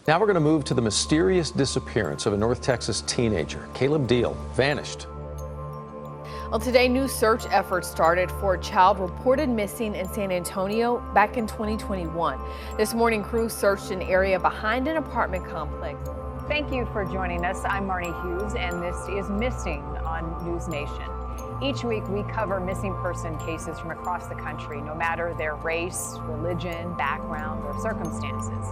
Now we're going to move to the mysterious disappearance of a North Texas teenager. Caleb Deal vanished. Well, today, new search efforts started for a child reported missing in San Antonio back in 2021. This morning, crews searched an area behind an apartment complex. Thank you for joining us. I'm Marnie Hughes, and this is Missing on News Nation. Each week, we cover missing person cases from across the country, no matter their race, religion, background, or circumstances.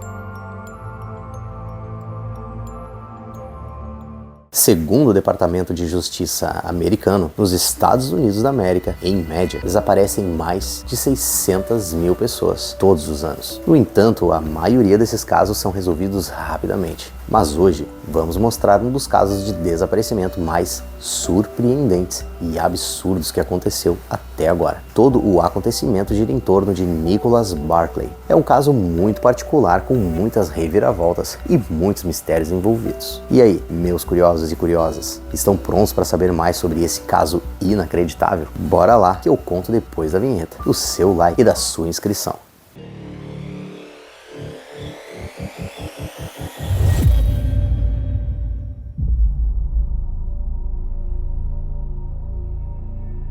Segundo o Departamento de Justiça americano, nos Estados Unidos da América, em média, desaparecem mais de 600 mil pessoas todos os anos. No entanto, a maioria desses casos são resolvidos rapidamente. Mas hoje, vamos mostrar um dos casos de desaparecimento mais surpreendentes e absurdos que aconteceu até agora. Todo o acontecimento gira em torno de Nicholas Barclay. É um caso muito particular, com muitas reviravoltas e muitos mistérios envolvidos. E aí, meus curiosos e curiosas, estão prontos para saber mais sobre esse caso inacreditável? Bora lá que eu conto depois da vinheta, do seu like e da sua inscrição.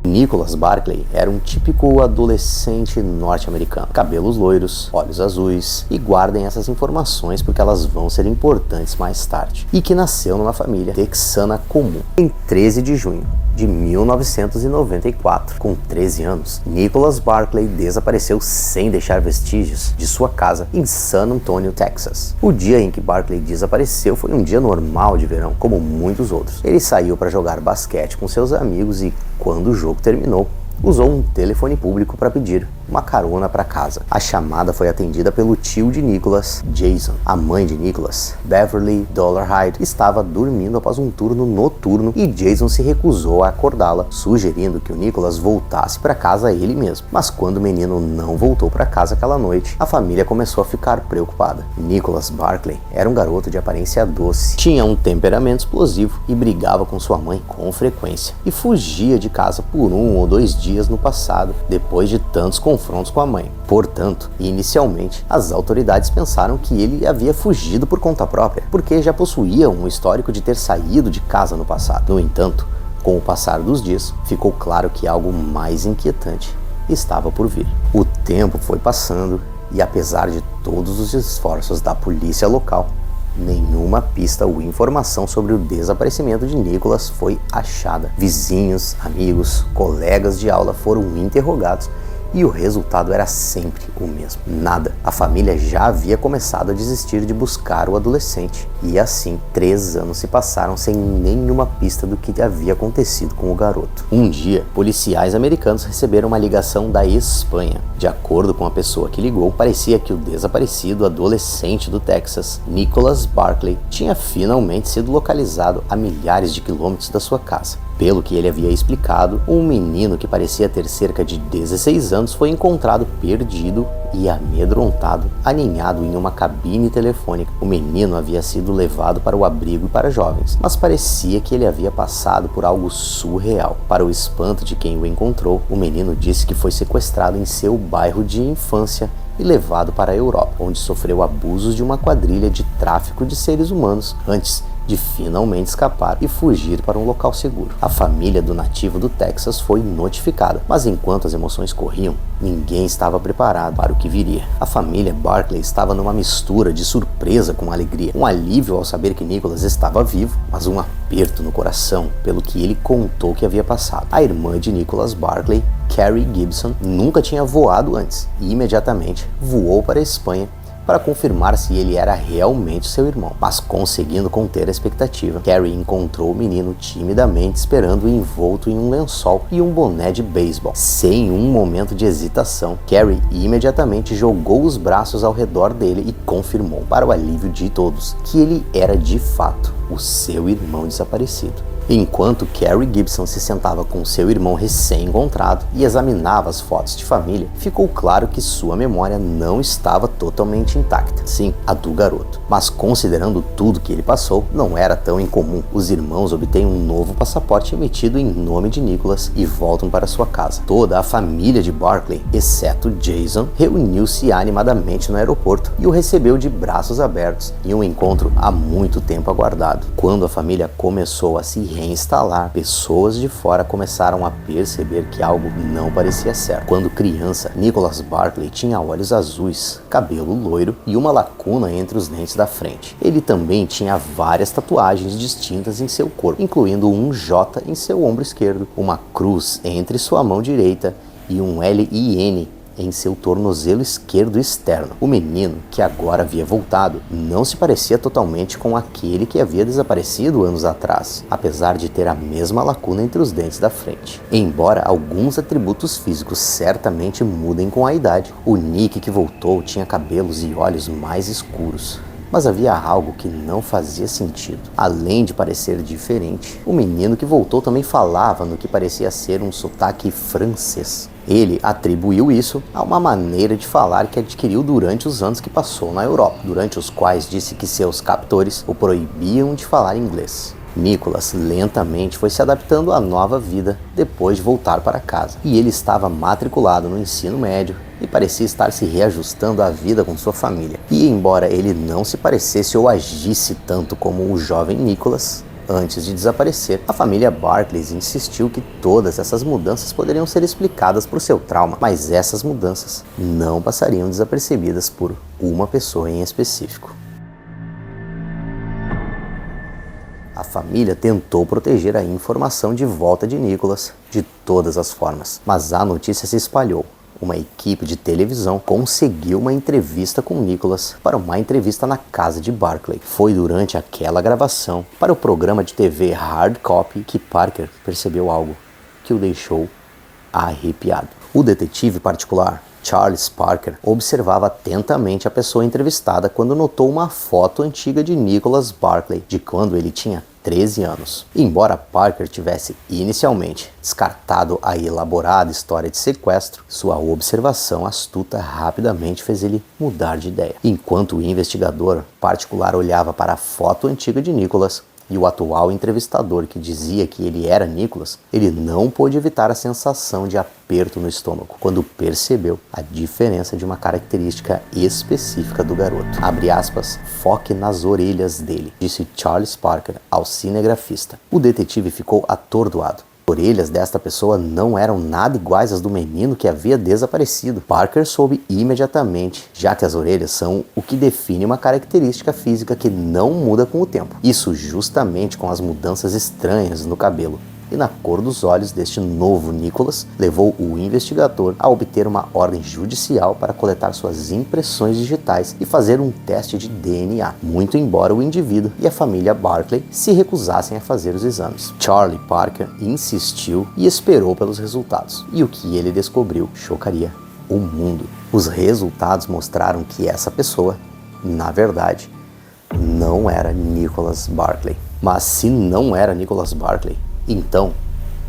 Nicholas Barclay era um típico adolescente norte-americano, cabelos loiros, olhos azuis, e guardem essas informações porque elas vão ser importantes mais tarde, e que nasceu numa família texana comum. Em 13 de junho de 1994, com 13 anos, Nicholas Barclay desapareceu sem deixar vestígios de sua casa em San Antonio, Texas. O dia em que Barclay desapareceu foi um dia normal de verão, como muitos outros. Ele saiu para jogar basquete com seus amigos e, quando o jogo terminou, usou um telefone público para pedir uma carona para casa. A chamada foi atendida pelo tio de Nicholas, Jason. A mãe de Nicholas, Beverly Dollarhide, estava dormindo após um turno noturno e Jason se recusou a acordá-la, sugerindo que o Nicholas voltasse para casa ele mesmo. Mas quando o menino não voltou para casa aquela noite, a família começou a ficar preocupada. Nicholas Barclay era um garoto de aparência doce, tinha um temperamento explosivo e brigava com sua mãe com frequência, e fugia de casa por 1 ou 2 dias no passado, depois de tantos confrontos com a mãe. Portanto, inicialmente, as autoridades pensaram que ele havia fugido por conta própria, porque já possuía um histórico de ter saído de casa no passado. No entanto, com o passar dos dias, ficou claro que algo mais inquietante estava por vir. O tempo foi passando e, apesar de todos os esforços da polícia local, nenhuma pista ou informação sobre o desaparecimento de Nicholas foi achada. Vizinhos, amigos, colegas de aula foram interrogados e o resultado era sempre o mesmo: nada. A família já havia começado a desistir de buscar o adolescente, e assim 3 anos se passaram sem nenhuma pista do que havia acontecido com o garoto. Um dia, policiais americanos receberam uma ligação da Espanha. De acordo com a pessoa que ligou, parecia que o desaparecido adolescente do Texas, Nicholas Barclay, tinha finalmente sido localizado a milhares de quilômetros da sua casa. Pelo que ele havia explicado, um menino que parecia ter cerca de 16 anos foi encontrado perdido e amedrontado, aninhado em uma cabine telefônica. O menino havia sido levado para o abrigo para jovens, mas parecia que ele havia passado por algo surreal. Para o espanto de quem o encontrou, o menino disse que foi sequestrado em seu bairro de infância e levado para a Europa, onde sofreu abusos de uma quadrilha de tráfico de seres humanos antes de finalmente escapar e fugir para um local seguro. A família do nativo do Texas foi notificada, mas enquanto as emoções corriam, ninguém estava preparado para o que viria. A família Barclay estava numa mistura de surpresa com alegria, um alívio ao saber que Nicholas estava vivo, mas um aperto no coração pelo que ele contou que havia passado. A irmã de Nicholas Barclay, Carrie Gibson, nunca tinha voado antes e imediatamente voou para a Espanha para confirmar se ele era realmente seu irmão. Mas conseguindo conter a expectativa, Carrie encontrou o menino timidamente esperando envolto em um lençol e um boné de beisebol. Sem um momento de hesitação, Carrie imediatamente jogou os braços ao redor dele e confirmou, para o alívio de todos, que ele era de fato o seu irmão desaparecido. Enquanto Carrie Gibson se sentava com seu irmão recém-encontrado e examinava as fotos de família, ficou claro que sua memória não estava totalmente intacta. Sim, a do garoto. Mas considerando tudo que ele passou, não era tão incomum. Os irmãos obtêm um novo passaporte emitido em nome de Nicholas e voltam para sua casa. Toda a família de Barkley, exceto Jason, reuniu-se animadamente no aeroporto e o recebeu de braços abertos em um encontro há muito tempo aguardado. Quando a família começou a se reinstalar, pessoas de fora começaram a perceber que algo não parecia certo. Quando criança, Nicholas Barkley tinha olhos azuis, cabelo loiro e uma lacuna entre os dentes da frente. Ele também tinha várias tatuagens distintas em seu corpo, incluindo um J em seu ombro esquerdo, uma cruz entre sua mão direita e um L e N em seu tornozelo esquerdo externo. O menino, que agora havia voltado, não se parecia totalmente com aquele que havia desaparecido anos atrás, apesar de ter a mesma lacuna entre os dentes da frente. Embora alguns atributos físicos certamente mudem com a idade, o Nick que voltou tinha cabelos e olhos mais escuros. Mas havia algo que não fazia sentido. Além de parecer diferente, o menino que voltou também falava no que parecia ser um sotaque francês. Ele atribuiu isso a uma maneira de falar que adquiriu durante os anos que passou na Europa, durante os quais disse que seus captores o proibiam de falar inglês. Nicholas lentamente foi se adaptando à nova vida depois de voltar para casa. E ele estava matriculado no ensino médio e parecia estar se reajustando à vida com sua família. E embora ele não se parecesse ou agisse tanto como o jovem Nicholas, antes de desaparecer, a família Barkley insistiu que todas essas mudanças poderiam ser explicadas por seu trauma, mas essas mudanças não passariam desapercebidas por uma pessoa em específico. A família tentou proteger a informação de volta de Nicholas de todas as formas, mas a notícia se espalhou. Uma equipe de televisão conseguiu uma entrevista com Nicholas para uma entrevista na casa de Barkley. Foi durante aquela gravação para o programa de TV Hard Copy que Parker percebeu algo que o deixou arrepiado. O detetive particular Charles Parker observava atentamente a pessoa entrevistada quando notou uma foto antiga de Nicholas Barkley, de quando ele tinha 13 anos. Embora Parker tivesse inicialmente descartado a elaborada história de sequestro, sua observação astuta rapidamente fez ele mudar de ideia. Enquanto o investigador particular olhava para a foto antiga de Nicholas e o atual entrevistador que dizia que ele era Nicholas, ele não pôde evitar a sensação de aperto no estômago quando percebeu a diferença de uma característica específica do garoto. Abre aspas, foque nas orelhas dele, disse Charles Parker ao cinegrafista. O detetive ficou atordoado. As orelhas desta pessoa não eram nada iguais às do menino que havia desaparecido. Parker soube imediatamente, já que as orelhas são o que define uma característica física que não muda com o tempo. Isso justamente com as mudanças estranhas no cabelo e na cor dos olhos deste novo Nicholas, levou o investigador a obter uma ordem judicial para coletar suas impressões digitais e fazer um teste de DNA, muito embora o indivíduo e a família Barkley se recusassem a fazer os exames. Charlie Parker insistiu e esperou pelos resultados, e o que ele descobriu chocaria o mundo. Os resultados mostraram que essa pessoa, na verdade, não era Nicholas Barkley. Mas se não era Nicholas Barkley, então,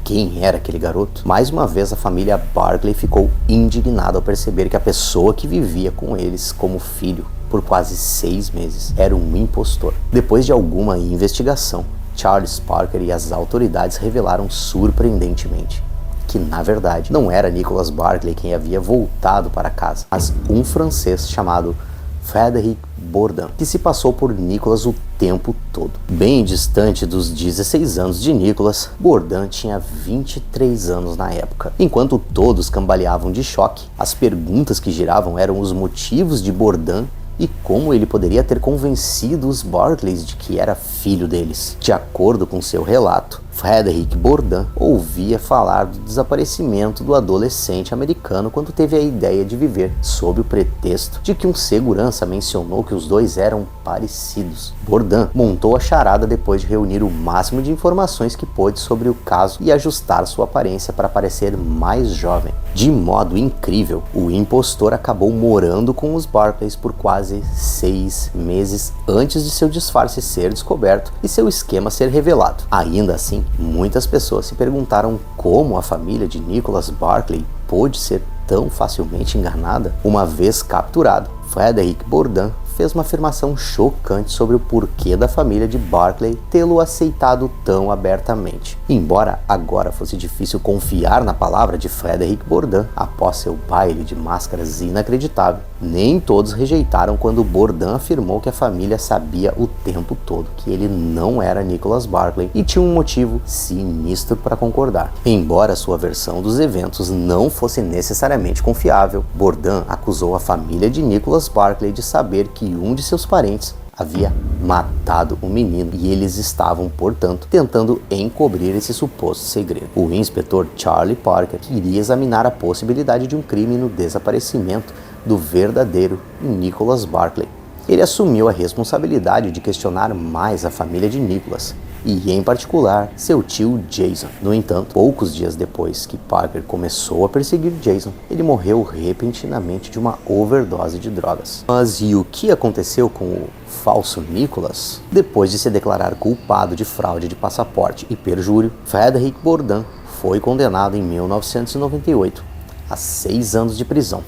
quem era aquele garoto? Mais uma vez a família Barkley ficou indignada ao perceber que a pessoa que vivia com eles como filho por quase 6 meses era um impostor. Depois de alguma investigação, Charles Parker e as autoridades revelaram surpreendentemente que, na verdade, não era Nicholas Barkley quem havia voltado para casa, mas um francês chamado Frédéric Bourdin, que se passou por Nicholas o tempo todo. Bem distante dos 16 anos de Nicholas, Bourdin tinha 23 anos na época. Enquanto todos cambaleavam de choque, as perguntas que giravam eram os motivos de Bourdin e como ele poderia ter convencido os Barkleys de que era filho deles. De acordo com seu relato, Frédéric Bourdin ouvia falar do desaparecimento do adolescente americano quando teve a ideia de viver, sob o pretexto de que um segurança mencionou que os dois eram parecidos. Bourdin montou a charada depois de reunir o máximo de informações que pôde sobre o caso e ajustar sua aparência para parecer mais jovem. De modo incrível, o impostor acabou morando com os Barkleys por quase 6 meses antes de seu disfarce ser descoberto e seu esquema ser revelado. Ainda assim, Muitas pessoas se perguntaram como a família de Nicholas Barclay pôde ser tão facilmente enganada. Uma vez capturado, Frederick Bourdin fez uma afirmação chocante sobre o porquê da família de Barclay tê-lo aceitado tão abertamente. Embora agora fosse difícil confiar na palavra de Frederick Bourdin após seu baile de máscaras inacreditável, nem todos rejeitaram quando Bourdin afirmou que a família sabia o tempo todo que ele não era Nicholas Barclay e tinha um motivo sinistro para concordar. Embora sua versão dos eventos não fosse necessariamente confiável, Bourdin acusou a família de Nicholas Barclay de saber que um de seus parentes havia matado o menino e eles estavam, portanto, tentando encobrir esse suposto segredo. O inspetor Charlie Parker queria examinar a possibilidade de um crime no desaparecimento do verdadeiro Nicholas Barclay. Ele assumiu a responsabilidade de questionar mais a família de Nicholas e, em particular, seu tio Jason. No entanto, poucos dias depois que Parker começou a perseguir Jason, ele morreu repentinamente de uma overdose de drogas. Mas e o que aconteceu com o falso Nicholas? Depois de se declarar culpado de fraude de passaporte e perjúrio, Frederick Bourdin foi condenado em 1998 a 6 anos de prisão,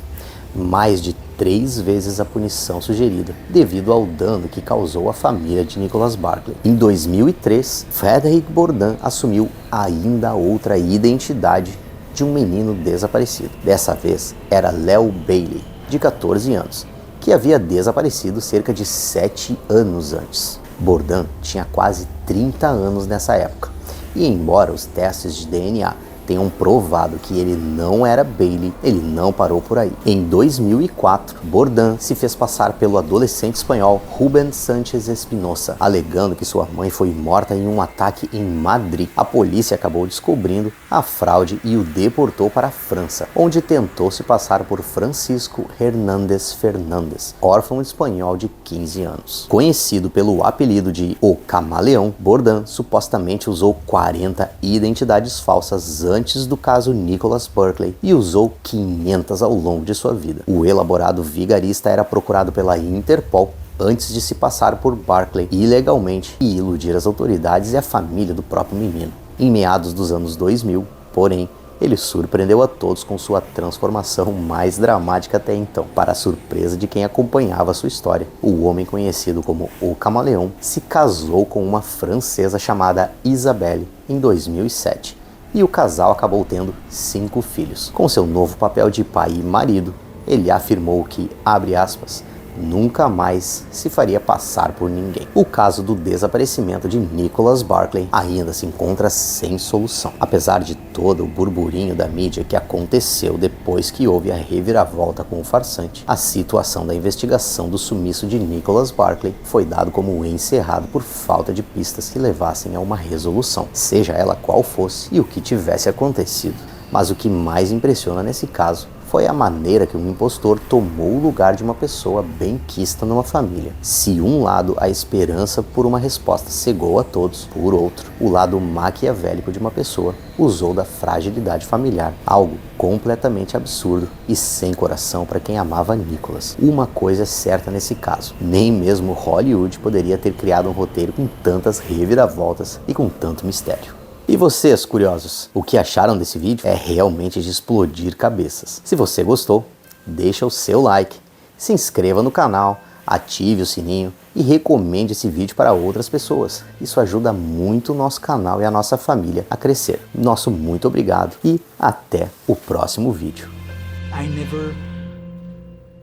mais de 3 vezes a punição sugerida, devido ao dano que causou à família de Nicholas Barclay. Em 2003, Frederick Bourdin assumiu ainda outra identidade de um menino desaparecido. Dessa vez era Léo Bailey, de 14 anos, que havia desaparecido cerca de 7 anos antes. Bourdin tinha quase 30 anos nessa época, e embora os testes de DNA tenham provado que ele não era Bailey, ele não parou por aí. Em 2004, Bourdin se fez passar pelo adolescente espanhol Rubén Sánchez Espinosa, alegando que sua mãe foi morta em um ataque em Madrid. A polícia acabou descobrindo a fraude e o deportou para a França, onde tentou se passar por Francisco Hernández Fernández, órfão espanhol de 15 anos. Conhecido pelo apelido de O Camaleão, Bourdin supostamente usou 40 identidades falsas antes do caso Nicholas Barclay e usou 500 ao longo de sua vida. O elaborado vigarista era procurado pela Interpol antes de se passar por Barclay ilegalmente e iludir as autoridades e a família do próprio menino. Em meados dos anos 2000, porém, ele surpreendeu a todos com sua transformação mais dramática até então. Para a surpresa de quem acompanhava sua história, o homem conhecido como O Camaleão se casou com uma francesa chamada Isabelle em 2007. E o casal acabou tendo 5 filhos. Com seu novo papel de pai e marido, ele afirmou que, abre aspas, nunca mais se faria passar por ninguém. O caso do desaparecimento de Nicholas Barclay ainda se encontra sem solução. Apesar de todo o burburinho da mídia que aconteceu depois que houve a reviravolta com o farsante, a situação da investigação do sumiço de Nicholas Barclay foi dado como encerrado por falta de pistas que levassem a uma resolução, seja ela qual fosse e o que tivesse acontecido. Mas o que mais impressiona nesse caso foi a maneira que um impostor tomou o lugar de uma pessoa benquista numa família. Se um lado a esperança por uma resposta cegou a todos, por outro, o lado maquiavélico de uma pessoa usou da fragilidade familiar, algo completamente absurdo e sem coração para quem amava Nicholas. Uma coisa é certa nesse caso, nem mesmo Hollywood poderia ter criado um roteiro com tantas reviravoltas e com tanto mistério. E vocês, curiosos, o que acharam desse vídeo? É realmente de explodir cabeças. Se você gostou, deixa o seu like, se inscreva no canal, ative o sininho e recomende esse vídeo para outras pessoas. Isso ajuda muito o nosso canal e a nossa família a crescer. Nosso muito obrigado e até o próximo vídeo.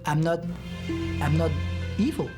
I'm not evil.